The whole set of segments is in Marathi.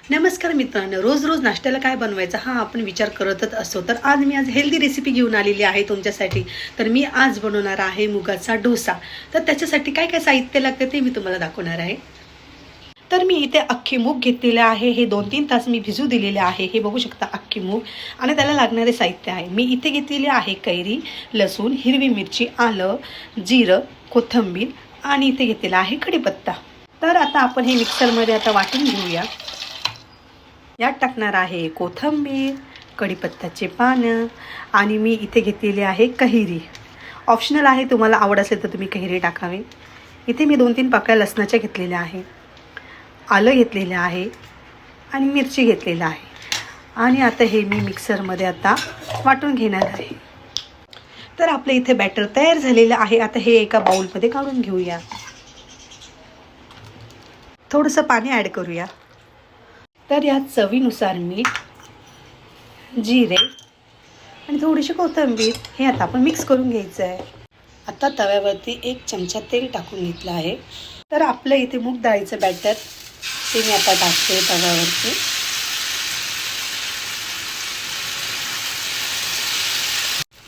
नमस्कार मित्रांनो, रोज रोज नाश्त्याला काय बनवायचं हा आपण विचार करतच असतो. तर आज मी हेल्दी रेसिपी घेऊन आलेली आहे तुमच्यासाठी. तर मी आज बनवणार आहे मुगाचा डोसा. तर त्याच्यासाठी काय काय साहित्य लागते ते मी तुम्हाला दाखवणार आहे. तर मी इथे अख्खी मूग घेतलेले आहे. हे 2-3 तास मी भिजू दिलेले आहे. हे बघू शकता अख्खी मूग. आणि त्याला लागणारे साहित्य आहे. मी इथे घेतलेले आहे कैरी, लसूण, हिरवी मिरची, आलं, जिरं, कोथिंबीर आणि इथे घेतलेला आहे कढीपत्ता. तर आता आपण हे मिक्सरमध्ये आता वाटून घेऊया. यात टाकणार आहे कोथिंबीर, कढीपत्त्याचे पानं आणि मी इथे घेतलेली आहे कैरी. ऑप्शनल आहे, तुम्हाला आवड असेल तर तुम्ही कैरी टाकावे. इथे मी 2-3 पाकळ्या लसणाच्या घेतलेल्या आहे, आलं घेतलेलं आहे आणि मिरची घेतलेलं आहे. आणि आता हे मी मिक्सरमध्ये आता वाटून घेणार आहे. तर आपलं इथे बॅटर तयार झालेलं आहे. आता हे एका बाउलमध्ये काढून घेऊया. थोडंसं पाणी ॲड करूया. तर यात चवीनुसार मीठ, जिरे आणि थोडीशी कोथिंबीर हे आता आपण मिक्स करून घ्यायचं आहे. आता तव्यावरती 1 चमचा तेल टाकून घेतलं आहे. तर आपलं इथे मूग डाळीचं बॅटर ते मी आता टाकते तव्यावरती.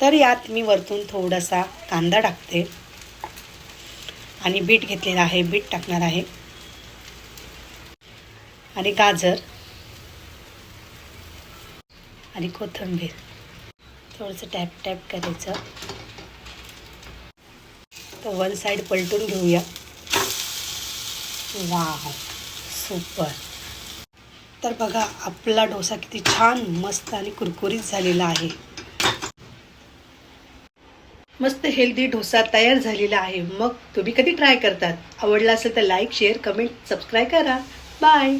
तर यात मी वरतून थोडासा कांदा टाकते आणि बीट घेतलेला आहे, बीट टाकणार आहे आणि गाजर आणि कोथिंबीर थोडंसं टॅप टॅप करायचं. तर वन साईड पलटून घेऊया. Wow, super. तर बघा आपला डोसा किती छान मस्त आणि कुरकुरीत झालेला आहे. मस्त हेल्दी डोसा तयार झालेला आहे. मग तुम्ही कधी ट्राय करतात? आवडला असेल तर लाईक, शेअर, कमेंट, सबस्क्राईब करा. बाय.